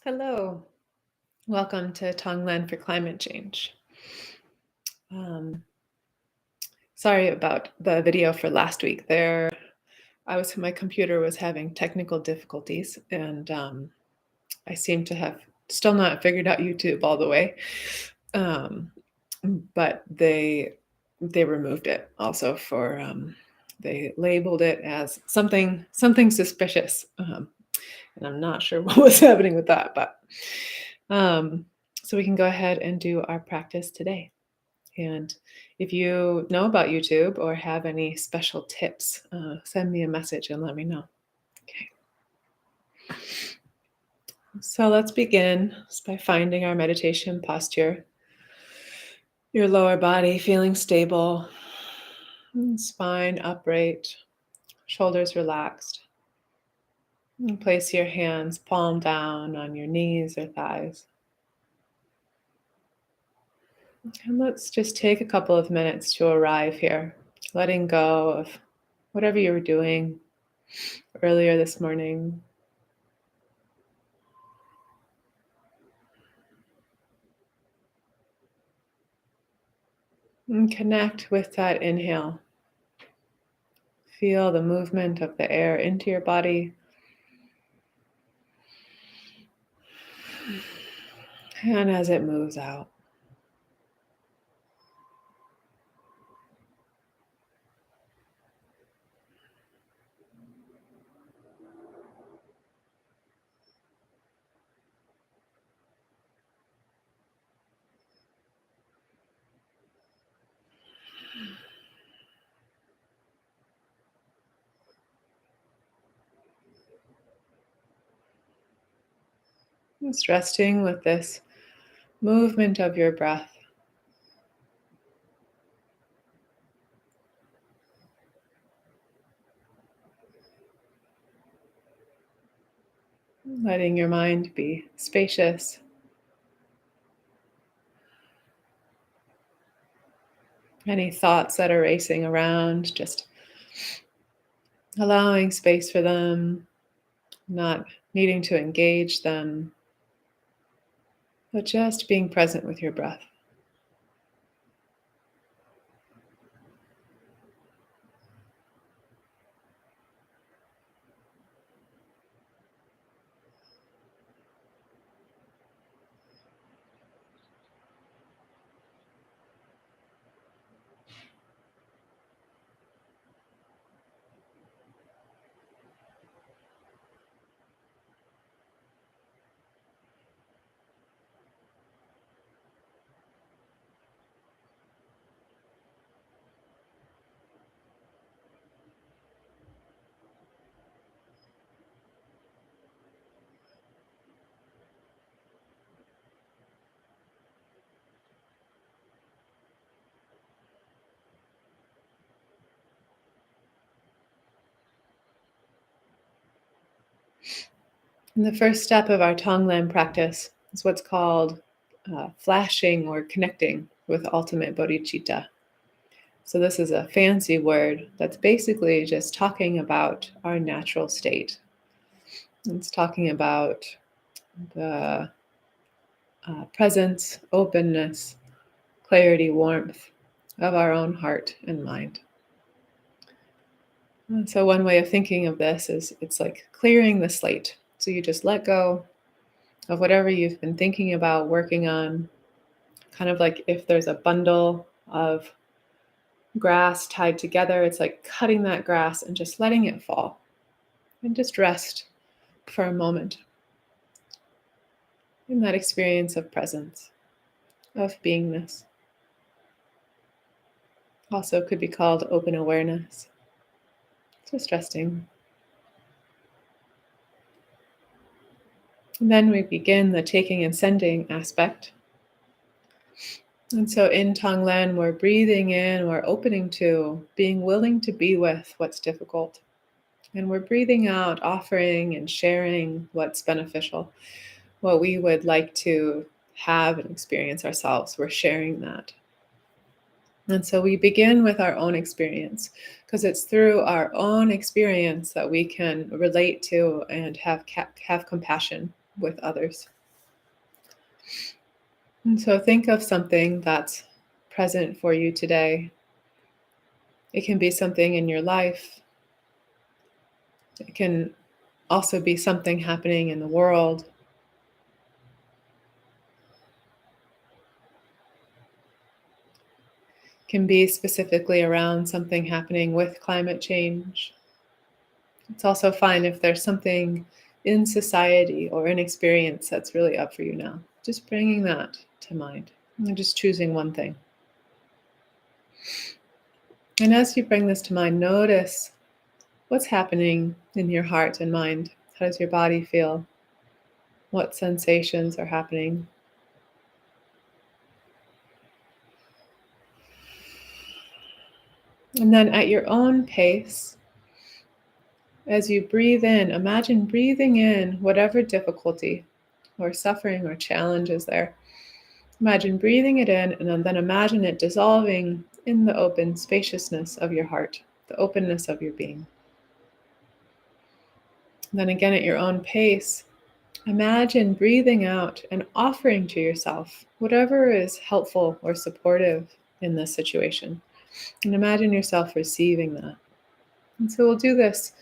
Hello, welcome to Tonglen for Climate Change. Um, Sorry about the video for last week. My computer was having technical difficulties, and I seem to have still not figured out YouTube all the way. Um, but they removed it also for they labeled it as something suspicious, and I'm not sure what was happening with that, but um, so we can go ahead and do our practice today. And if you know about YouTube or have any special tips, send me a message and let me know. Okay. So let's begin just by finding our meditation posture. Your lower body feeling stable, spine upright, shoulders relaxed. And place your hands palm down on your knees or thighs. And let's just take a couple of minutes to arrive here, letting go of whatever you were doing earlier this morning. And connect with that inhale. Feel the movement of the air into your body. And as it moves out. Just resting with this movement of your breath. Letting your mind be spacious. Any thoughts that are racing around, just allowing space for them, not needing to engage them, but just being present with your breath. And the first step of our Tonglen practice is what's called flashing or connecting with ultimate bodhicitta. So this is a fancy word that's basically just talking about our natural state. It's talking about the presence, openness, clarity, warmth of our own heart and mind. And so one way of thinking of this is it's like clearing the slate. So you just let go of whatever you've been thinking about, working on, kind of like if there's a bundle of grass tied together, it's like cutting that grass and just letting it fall. And just rest for a moment in that experience of presence, of beingness. Also could be called open awareness. Just resting. And then we begin the taking and sending aspect. And so in Tonglen, we're breathing in, we're opening to, being willing to be with what's difficult. And we're breathing out, offering and sharing what's beneficial, what we would like to have and experience ourselves. We're sharing that. And so we begin with our own experience, because it's through our own experience that we can relate to and have compassion with others. And so think of something that's present for you today. It can be something in your life. It can also be something happening in the world. It can be specifically around something happening with climate change. It's also fine if there's something in society or in experience that's really up for you now. Just bringing that to mind and just choosing one thing. And as you bring this to mind, notice what's happening in your heart and mind. How does your body feel? What sensations are happening? And then at your own pace, as you breathe in, imagine breathing in whatever difficulty or suffering or challenge is there. Imagine breathing it in, and then imagine it dissolving in the open spaciousness of your heart, the openness of your being. And then again, at your own pace, imagine breathing out and offering to yourself whatever is helpful or supportive in this situation. And imagine yourself receiving that. And so we'll do this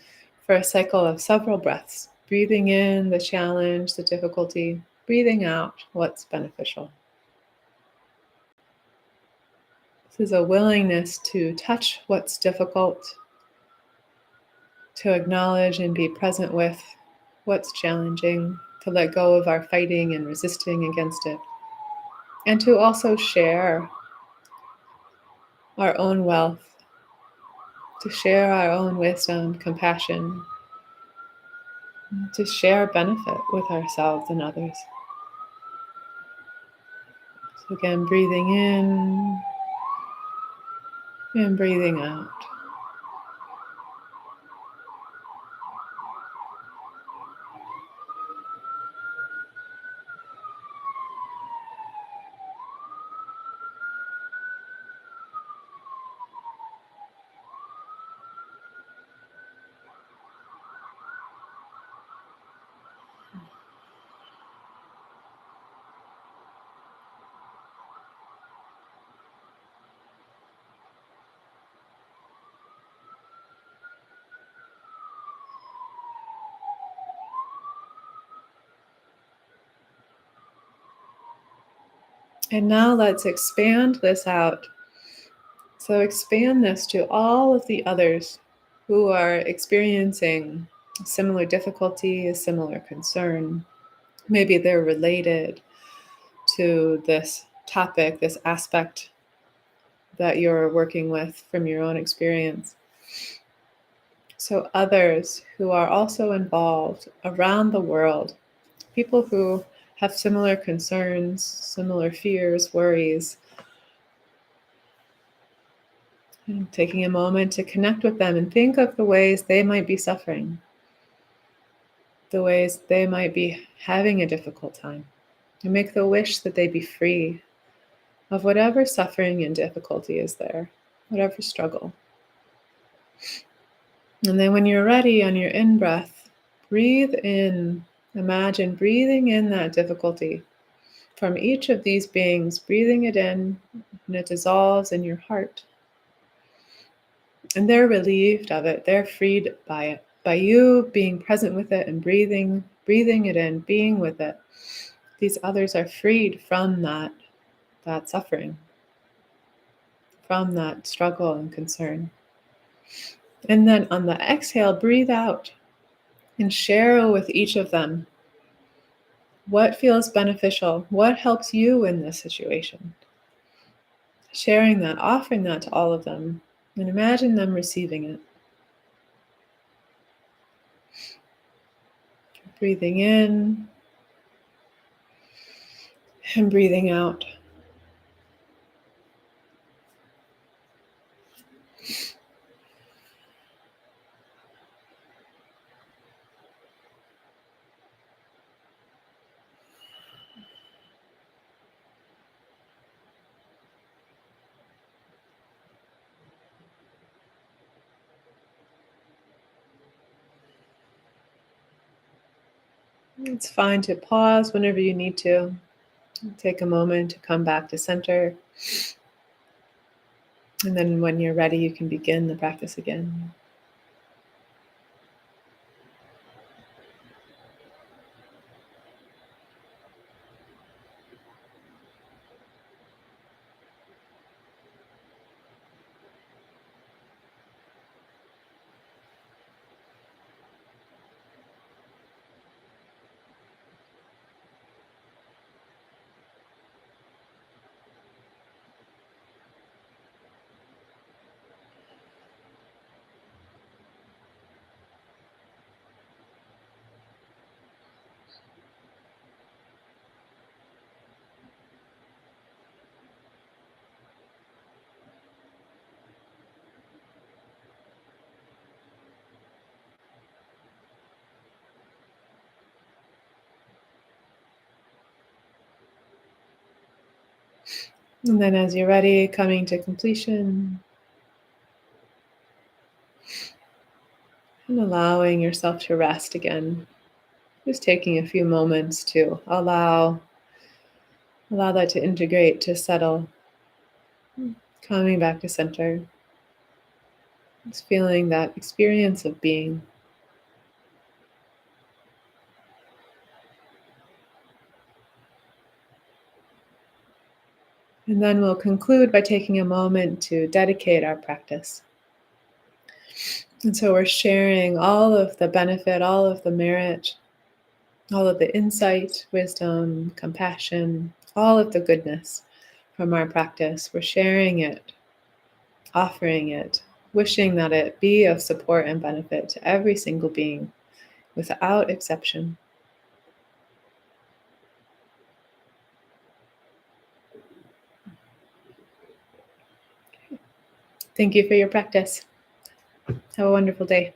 for a cycle of several breaths, breathing in the challenge, the difficulty, breathing out what's beneficial. This is a willingness to touch what's difficult, to acknowledge and be present with what's challenging, to let go of our fighting and resisting against it, and to also share our own wealth, to share our own wisdom, compassion, to share benefit with ourselves and others. So again, breathing in and breathing out. And now let's expand this out. So expand this to all of the others who are experiencing similar difficulty, a similar concern. Maybe they're related to this topic, this aspect that you're working with from your own experience. So others who are also involved around the world, people who have similar concerns, similar fears, worries, and taking a moment to connect with them and think of the ways they might be suffering, the ways they might be having a difficult time, and make the wish that they be free of whatever suffering and difficulty is there, whatever struggle. And then when you're ready on your in-breath, breathe in. Imagine breathing in that difficulty from each of these beings, breathing it in, and it dissolves in your heart. And they're relieved of it. They're freed by it. By you being present with it and breathing it in, being with it, these others are freed from that suffering, from that struggle and concern. And then on the exhale, breathe out and share with each of them what feels beneficial, what helps you in this situation. Sharing that, offering that to all of them, and imagine them receiving it. Breathing in and breathing out. It's fine to pause whenever you need to. Take a moment to come back to center. And then when you're ready, you can begin the practice again. And then as you're ready, coming to completion and allowing yourself to rest again. Just taking a few moments to allow that to integrate, to settle, coming back to center. Just feeling that experience of being. And then we'll conclude by taking a moment to dedicate our practice. And so we're sharing all of the benefit, all of the merit, all of the insight, wisdom, compassion, all of the goodness from our practice. We're sharing it, offering it, wishing that it be of support and benefit to every single being without exception. Thank you for your practice. Have a wonderful day.